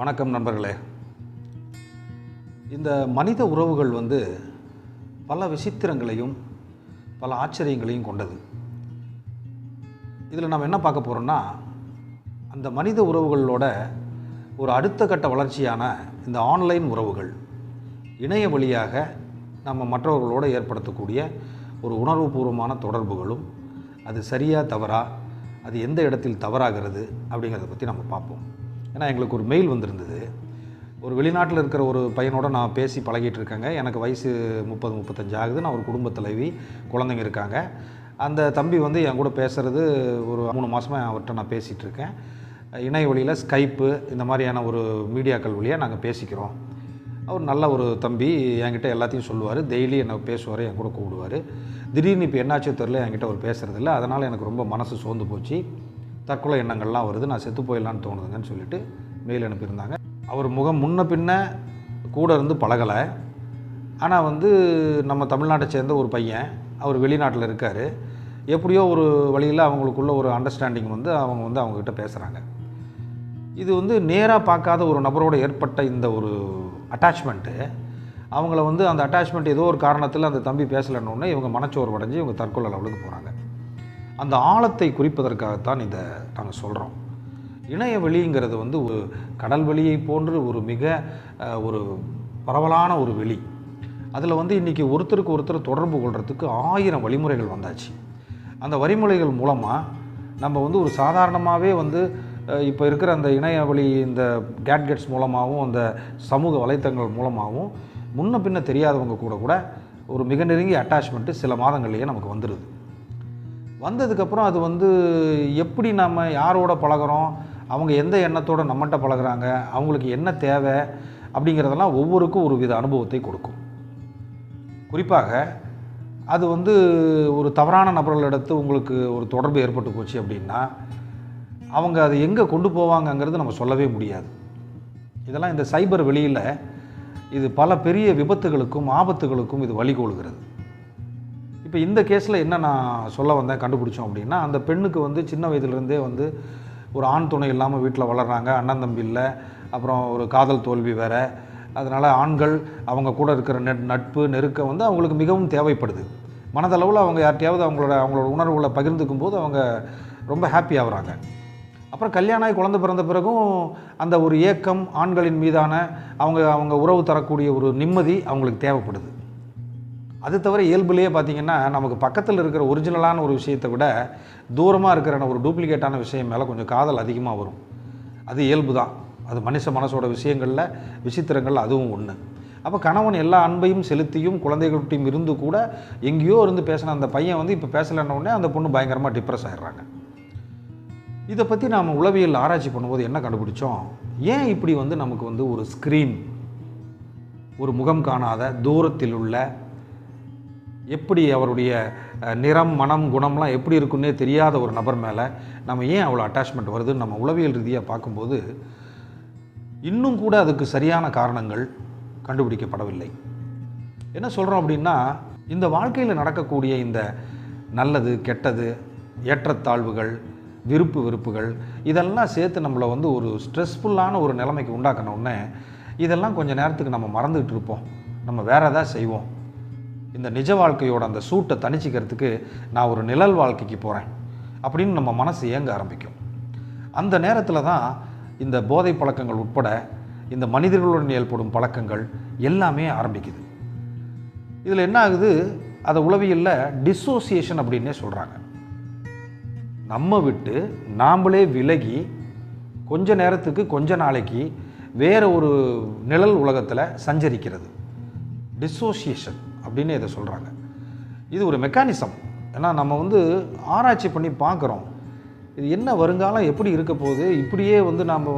வணக்கம் நண்பர்களே. இந்த மனித உறவுகள் பல விசித்திரங்களையும் பல ஆச்சரியங்களையும் கொண்டது. இதில் நம்ம என்ன பார்க்க போகிறோம்னா, அந்த மனித உறவுகளோட ஒரு அடுத்த கட்ட வளர்ச்சியான இந்த ஆன்லைன் உறவுகள், இணைய வழியாக நம்ம மற்றவர்களோடு ஏற்படுத்தக்கூடிய ஒரு உணர்வுபூர்வமான தொடர்புகளும், அது சரியா தவறா, அது எந்த இடத்தில் தவறாகிறது அப்படிங்கிறத பற்றி நம்ம பார்ப்போம். ஏன்னா எங்களுக்கு ஒரு மெயில் வந்திருந்தது. ஒரு வெளிநாட்டில் இருக்கிற ஒரு பையனோட நான் பேசி பழகிட்டு இருக்கேங்க. எனக்கு வயசு 30-35 ஆகுது. நான் ஒரு குடும்ப தலைவி, குழந்தைங்க இருக்காங்க. அந்த தம்பி என் கூட பேசுகிறது ஒரு 3 மாதமாக அவர்கிட்ட நான் பேசிகிட்டு இருக்கேன். இணைய வழியில் ஸ்கைப்பு இந்த மாதிரியான ஒரு மீடியாக்கள் வழியாக நாங்கள் பேசிக்கிறோம். அவர் நல்ல ஒரு தம்பி, என்கிட்ட எல்லாத்தையும் சொல்லுவார். டெய்லி என்னை பேசுவார், என் கூட கூப்பிடுவார். திடீர்னு இப்போ என்னாச்சோ தெரில, என்கிட்ட அவர் பேசுகிறதில்ல. அதனால் எனக்கு ரொம்ப மனசு சோர்ந்து போச்சு. தற்கொலை எண்ணங்கள்லாம் வருது, நான் செத்து போயிடலான்னு தோணுதுங்கன்னு சொல்லிட்டு மெயில் அனுப்பியிருந்தாங்க. அவர் முகம் முன்ன பின்ன கூட இருந்து பழகலை. ஆனால் நம்ம தமிழ்நாட்டை சேர்ந்த ஒரு பையன், அவர் வெளிநாட்டில் இருக்கார். எப்படியோ ஒரு வழியில் அவங்களுக்குள்ள ஒரு அண்டர்ஸ்டாண்டிங் அவங்க அவங்கக்கிட்ட பேசுகிறாங்க. இது நேராக பார்க்காத ஒரு நபரோடு ஏற்பட்ட இந்த ஒரு அட்டாச்மெண்ட்டு, அவங்கள அந்த அட்டாச்மெண்ட் ஏதோ ஒரு காரணத்தில் அந்த தம்பி பேசலைன்னொன்னே இவங்க மனச்சோர்வு அடைஞ்சு இவங்க தற்கொலை லெவலுக்கு போகிறாங்க. அந்த ஆழத்தை குறிப்பதற்காகத்தான் இதை நாங்கள் சொல்கிறோம். இணைய வெளிங்கிறது ஒரு கடல் வெளியை போன்று ஒரு மிக ஒரு பரவலான ஒரு வெளி. அதில் இன்றைக்கி ஒருத்தருக்கு ஒருத்தர் தொடர்பு கொள்கிறதுக்கு 1000 வழிமுறைகள் வந்தாச்சு. அந்த வழிமுறைகள் மூலமாக நம்ம ஒரு சாதாரணமாகவே இப்போ இருக்கிற அந்த இணைய வழி இந்த கேட்கெட்ஸ் மூலமாகவும் அந்த சமூக வலைத்தளங்கள் மூலமாகவும் முன்ன பின்ன தெரியாதவங்க கூட ஒரு மிக நெருங்கிய அட்டாச்மெண்ட்டு சில மாதங்கள்லேயே நமக்கு வந்துடுது. வந்ததுக்கப்புறம் அது எப்படி நம்ம யாரோட பழகிறோம், அவங்க எந்த எண்ணத்தோடு நம்மகிட்ட பழகிறாங்க, அவங்களுக்கு என்ன தேவை அப்படிங்கிறதெல்லாம் ஒவ்வொருக்கும் ஒரு வித அனுபவத்தை கொடுக்கும். குறிப்பாக அது ஒரு தவறான நபர்களிடத்து உங்களுக்கு ஒரு தொடர்பு ஏற்பட்டு போச்சு அப்படின்னா, அவங்க அது எங்கே கொண்டு போவாங்கங்கிறது நம்ம சொல்லவே முடியாது. இதெல்லாம் இந்த சைபர் வெளியில் இது பல பெரிய விபத்துகளுக்கும் ஆபத்துகளுக்கும் இது வழிகோலுகிறது. இப்போ இந்த கேஸில் என்ன நான் சொல்ல வந்தேன், கண்டுபிடிச்சோம் அப்படின்னா, அந்த பெண்ணுக்கு சின்ன வயதுலேருந்தே ஒரு ஆண் துணை இல்லாமல் வீட்டில் வளர்கிறாங்க. அண்ணன் தம்பி இல்லை, அப்புறம் ஒரு காதல் தோல்வி வேறு. அதனால் ஆண்கள் அவங்க கூட இருக்கிற நட்பு நெருக்கம் அவங்களுக்கு மிகவும் தேவைப்படுது. மனதளவில் அவங்க யார்கிட்டையாவது அவங்களோட உணர்வுகளை பகிர்ந்துக்கும் போது அவங்க ரொம்ப ஹாப்பி ஆகுறாங்க. அப்புறம் கல்யாணம் ஆகி குழந்தை பிறந்த பிறகும் அந்த ஒரு ஏக்கம், ஆண்களின் மீதான அவங்க உறவு தரக்கூடிய ஒரு நிம்மதி அவங்களுக்கு தேவைப்படுது. அது தவிர இயல்புலேயே பார்த்திங்கன்னா, நமக்கு பக்கத்தில் இருக்கிற ஒரிஜினலான ஒரு விஷயத்தை விட தூரமாக இருக்கிற ஒரு டூப்ளிகேட்டான விஷயம் மேலே கொஞ்சம் காதல் அதிகமாக வரும். அது இயல்பு தான். அது மனுஷ மனசோட விஷயங்களில் விசித்திரங்கள் அதுவும் ஒன்று. அப்போ கணவன் எல்லா அன்பையும் செலுத்தியும் குழந்தைகள்கிட்டையும் இருந்து கூட எங்கேயோ இருந்து பேசின அந்த பையன் இப்போ பேசலைன்னொடனே அந்த பொண்ணு பயங்கரமாக டிப்ரெஸ் ஆகிடுறாங்க. இதை பற்றி நாம் உளவியல் ஆராய்ச்சி பண்ணும்போது என்ன கண்டுபிடிச்சோம், ஏன் இப்படி நமக்கு ஒரு ஸ்க்ரீன், ஒரு முகம் காணாத தூரத்தில் உள்ள, எப்படி அவருடைய நிறம் மனம் குணம்லாம் எப்படி இருக்குன்னே தெரியாத ஒரு நபர் மேலே நம்ம ஏன் அவ்வளோ அட்டாச்மெண்ட் வருதுன்னு நம்ம உளவியல் ரீதியாக பார்க்கும்போது இன்னும் கூட அதுக்கு சரியான காரணங்கள் கண்டுபிடிக்கப்படவில்லை. என்ன சொல்கிறோம் அப்படின்னா, இந்த வாழ்க்கையில் நடக்கக்கூடிய இந்த நல்லது கெட்டது, ஏற்றத்தாழ்வுகள், விருப்பு வெறுப்புகள் இதெல்லாம் சேர்த்து நம்மளை ஒரு ஸ்ட்ரெஸ்ஃபுல்லான ஒரு நிலைமைக்கு உண்டாக்கணுன்னே இதெல்லாம் கொஞ்சம் நேரத்துக்கு நம்ம மறந்துகிட்டு இருப்போம். நம்ம வேறு எதாவது செய்வோம். இந்த நிஜ வாழ்க்கையோட அந்த சூட்டை தணிச்சிக்கிறதுக்கு நான் ஒரு நிழல் வாழ்க்கைக்கு போகிறேன் அப்படின்னு நம்ம மனசு இயங்க ஆரம்பிக்கும். அந்த நேரத்தில் தான் இந்த போதை பழக்கங்கள் உட்பட இந்த மனிதர்களுடன் ஏற்படும் பழக்கங்கள் எல்லாமே ஆரம்பிக்குது. இதில் என்ன ஆகுது, அதை உளவியலில் டிசோசியேஷன் அப்படின்னே சொல்கிறாங்க. நம்ம விட்டு நாம்ளே விலகி கொஞ்ச நேரத்துக்கு கொஞ்ச நாளைக்கு வேறு ஒரு நிழல் உலகத்தில் சஞ்சரிக்கிறது. டிசோசியேஷன் அப்படின்னு இதை சொல்கிறாங்க. இது ஒரு மெக்கானிசம். ஏன்னா நம்ம ஆராய்ச்சி பண்ணி பார்க்குறோம், இது என்ன வருங்காலம் எப்படி இருக்க போகுது. இப்படியே நாம்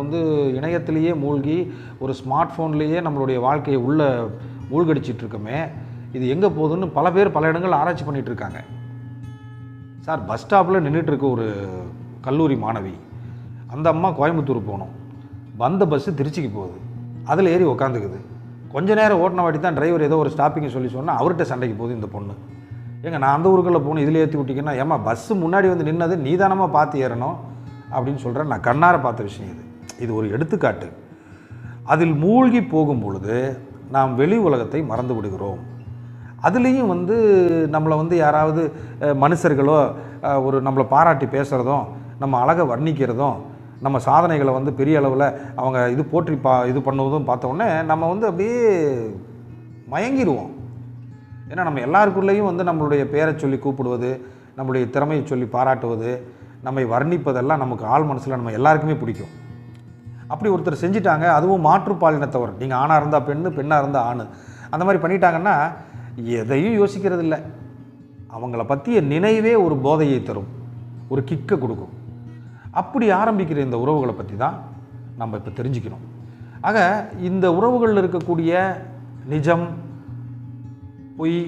இணையத்திலேயே மூழ்கி ஒரு ஸ்மார்ட் ஃபோன்லேயே நம்மளுடைய வாழ்க்கையை உள்ளே மூழ்கடிச்சிட்ருக்கோமே, இது எங்கே போகுதுன்னு பல பேர் பல இடங்கள் ஆராய்ச்சி பண்ணிகிட்டு இருக்காங்க. சார், பஸ் ஸ்டாப்பில் நின்றுட்டுருக்க ஒரு கல்லூரி மாணவி, அந்த அம்மா கோயம்புத்தூர் போகணும், வந்த பஸ்ஸு திருச்சிக்கு போகுது, அதில் ஏறி உக்காந்துக்குது. கொஞ்ச நேரம் ஓட்டின வாட்டி தான் டிரைவர் ஏதோ ஒரு ஸ்டாப்பிங்கை சொன்னால் அவர்கிட்ட சண்டைக்கு போகுது இந்த பொண்ணு. ஏங்க, நான் அந்த ஊருக்குள்ளே போகணும், இதில் ஏற்றி விட்டிங்கன்னா, ஏமா பஸ்ஸு முன்னாடி நின்னது நீதானமாக பார்த்து ஏறணும் அப்படின்னு சொல்கிறேன். நான் கண்ணார பார்த்த விஷயம் இது. இது ஒரு எடுத்துக்காட்டு. அதில் மூழ்கி போகும் பொழுது நாம் வெளி உலகத்தை மறந்து விடுகிறோம். அதுலேயும் நம்மளை யாராவது மனுஷர்களோ ஒரு நம்மளை பாராட்டி பேசுகிறதும், நம்ம அழகை வர்ணிக்கிறதும், நம்ம சாதனைகளை பெரிய அளவில் அவங்க போற்றி இது பண்ணுவதும் பார்த்தோன்னே நம்ம அப்படியே மயங்கிடுவோம். ஏன்னா நம்ம எல்லாருக்குள்ளேயும் நம்மளுடைய பேரை சொல்லி கூப்பிடுவது, நம்மளுடைய திறமையை சொல்லி பாராட்டுவது, நம்மை வர்ணிப்பதெல்லாம் நமக்கு ஆள் மனசில் நம்ம எல்லாருக்குமே பிடிக்கும். அப்படி ஒருத்தர் செஞ்சிட்டாங்க, அதுவும் மாற்றுப்பாலினத்தவர், நீங்கள் ஆணாக இருந்தால் பெண்ணு, பெண்ணாக இருந்தால் ஆண், அந்த மாதிரி பண்ணிட்டாங்கன்னா எதையும் யோசிக்கிறது இல்லை. அவங்கள பற்றிய நினைவே ஒரு போதையை தரும், ஒரு கிக்கை கொடுக்கும். அப்படி ஆரம்பிக்கிற இந்த உறவுகளை பற்றி தான் நம்ம இப்போ தெரிஞ்சுக்கணும். ஆக இந்த உறவுகளில் இருக்கக்கூடிய நிஜம், பொய்,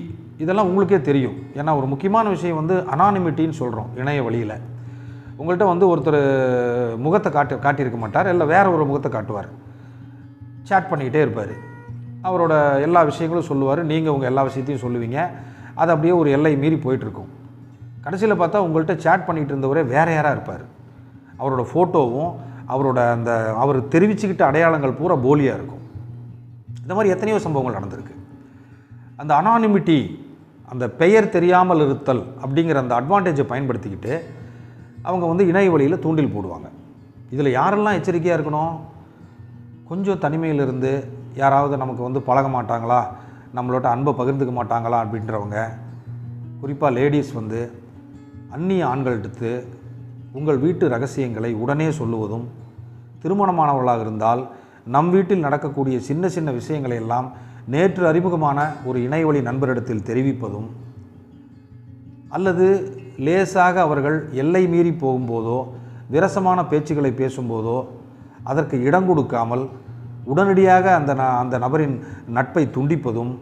இதெல்லாம் உங்களுக்கே தெரியும். ஏன்னா ஒரு முக்கியமான விஷயம் அனானிமிட்டின்னு சொல்கிறோம். இணைய வழியில் உங்கள்கிட்ட ஒருத்தர் முகத்தை காட்டியிருக்க மாட்டார், இல்லை வேற ஒரு முகத்தை காட்டுவார், சேட் பண்ணிக்கிட்டே இருப்பார், அவரோட எல்லா விஷயங்களும் சொல்லுவார், நீங்கள் உங்கள் எல்லா விஷயத்தையும் சொல்லுவீங்க. அது அப்படியே ஒரு எல்லை மீறி போயிட்டுருக்கும். கடைசியில் பார்த்தா உங்கள்கிட்ட சேட் பண்ணிகிட்டு இருந்தவரே வேறு யாராக இருப்பார். அவரோட ஃபோட்டோவும் அவர் தெரிவிச்சுக்கிட்ட அடையாளங்கள் பூரா போலியாக இருக்கும். இந்த மாதிரி எத்தனையோ சம்பவங்கள் நடந்திருக்கு. அந்த அனானிமிட்டி, அந்த பெயர் தெரியாமல் இருத்தல் அப்படிங்கிற அந்த அட்வான்டேஜை பயன்படுத்திக்கிட்டு அவங்க இணைய வழியில் தூண்டில் போடுவாங்க. இதில் யாரெல்லாம் எச்சரிக்கையாக இருக்கணும்? கொஞ்சம் தனிமையில் இருந்து யாராவது நமக்கு பழக மாட்டாங்களா, நம்மளோட அன்பை பகிர்ந்துக்க மாட்டாங்களா அப்படின்றவங்க, குறிப்பாக லேடிஸ் அந்நிய ஆண்கள்கிட்ட உங்கள் வீட்டு ரகசியங்களை உடனே சொல்லுவதும், திருமணமானவர்களாக இருந்தால் நம் வீட்டில் நடக்கக்கூடிய சின்ன சின்ன விஷயங்களை எல்லாம் நேற்று அறிமுகமான ஒரு இணையவழி நண்பரிடத்தில் தெரிவிப்பதும், அல்லது லேசாக அவர்கள் எல்லை மீறி போகும்போதோ விரசமான பேச்சுக்களை பேசும்போதோ அதற்கு இடம் கொடுக்காமல் உடனடியாக அந்த நபரின் நட்பை துண்டிப்பதும்,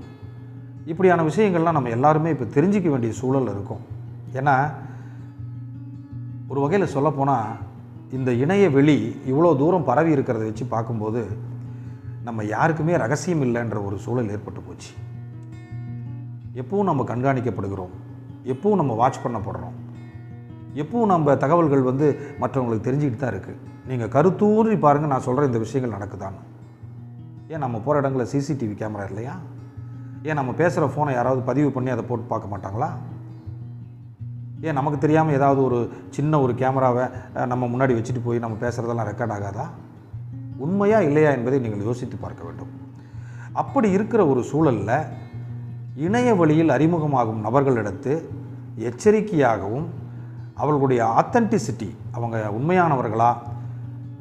இப்படியான விஷயங்கள்லாம் நம்ம எல்லாருமே இப்போ தெரிஞ்சிக்க வேண்டிய சூழல் இருக்கும். ஏன்னா ஒரு வகையில் சொல்லப்போனால் இந்த இணைய வெளி இவ்வளோ தூரம் பரவி இருக்கிறத வச்சு பார்க்கும்போது நம்ம யாருக்குமே ரகசியம் இல்லைன்ற ஒரு சூழல் ஏற்பட்டு போச்சு. எப்பவும் நம்ம கண்காணிக்கப்படுகிறோம், எப்பவும் நம்ம வாட்ச் பண்ணப்படுறோம், எப்பவும் நம்ம தகவல்கள் மற்றவங்களுக்கு தெரிஞ்சுக்கிட்டு தான் இருக்குது. நீங்கள் கருத்தூறி பாருங்கள், நான் சொல்கிற இந்த விஷயங்கள் நடக்குதான்னு. ஏன் நம்ம போகிற இடங்களில் சிசிடிவி கேமரா இல்லையா? ஏன் நம்ம பேசுகிற ஃபோனை யாராவது பதிவு பண்ணி அதை போட்டு பார்க்க மாட்டாங்களா? ஏன் நமக்கு தெரியாமல் ஏதாவது ஒரு சின்ன ஒரு கேமராவை நம்ம முன்னாடி வச்சுட்டு போய் நம்ம பேசுகிறதெல்லாம் ரெக்கார்ட் ஆகாதா? உண்மையா இல்லையா என்பதை நீங்கள் யோசித்து பார்க்க வேண்டும். அப்படி இருக்கிற ஒரு சூழலில் இணைய வழியில் அறிமுகமாகும் நபர்களிடத்து எச்சரிக்கையாகவும், அவர்களுடைய ஆத்தென்டிசிட்டி, அவங்க உண்மையானவர்களா,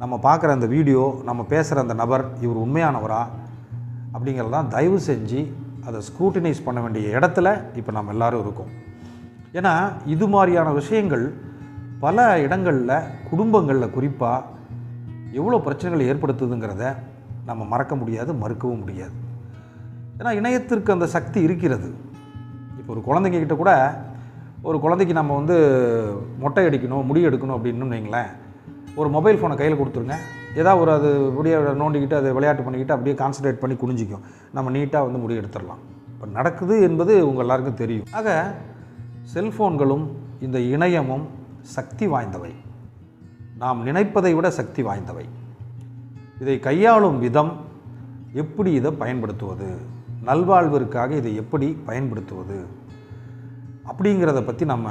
நம்ம பார்க்குற அந்த வீடியோ, நம்ம பேசுகிற அந்த நபர் இவர் உண்மையானவரா அப்படிங்கிறதான் தயவு செஞ்சு அதை ஸ்க்ரூட்டினைஸ் பண்ண வேண்டிய இடத்துல இப்போ நம்ம எல்லோரும் இருக்கோம். ஏன்னா இது மாதிரியான விஷயங்கள் பல இடங்களில், குடும்பங்களில் குறிப்பாக எவ்வளோ பிரச்சனைகளை ஏற்படுத்துதுங்கிறத நம்ம மறக்க முடியாது, மறுக்கவும் முடியாது. ஏன்னா இணையத்திற்கு அந்த சக்தி இருக்கிறது. இப்போ ஒரு குழந்தைங்கக்கிட்ட கூட, ஒரு குழந்தைக்கு நம்ம மொட்டை அடிக்கணும், முடி எடுக்கணும் அப்படின்னு வைங்களேன், ஒரு மொபைல் ஃபோனை கையில் கொடுத்துருங்க, ஏதாவது ஒரு அது முடிய நோண்டிக்கிட்டு அதை விளையாட்டு பண்ணிக்கிட்டு அப்படியே கான்சன்ட்ரேட் பண்ணி குனிஞ்சிக்கும், நம்ம நீட்டாக முடி எடுத்துடலாம். இப்போ நடக்குது என்பது உங்கள் எல்லாருக்கும் தெரியும். ஆக செல்ஃபோன்களும் இந்த இணையமும் சக்தி வாய்ந்தவை, நாம் நினைப்பதை விட சக்தி வாய்ந்தவை. இதை கையாளும் விதம், எப்படி இதை பயன்படுத்துவது, நல்வாழ்விற்காக இதை எப்படி பயன்படுத்துவது அப்படிங்கிறத பற்றி நம்ம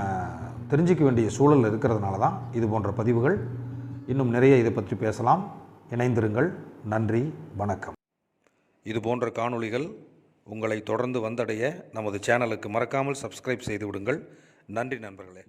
தெரிஞ்சிக்க வேண்டிய சூழல் இருக்கிறதுனால தான் இது போன்ற பதிவுகள். இன்னும் நிறைய இதை பற்றி பேசலாம். இணைந்திருங்கள். நன்றி, வணக்கம். இது போன்ற காணொளிகள் உங்களை தொடர்ந்து வந்தடைய நமது சேனலுக்கு மறக்காமல் சப்ஸ்கிரைப் செய்து விடுங்கள். நன்றி நண்பர்களே.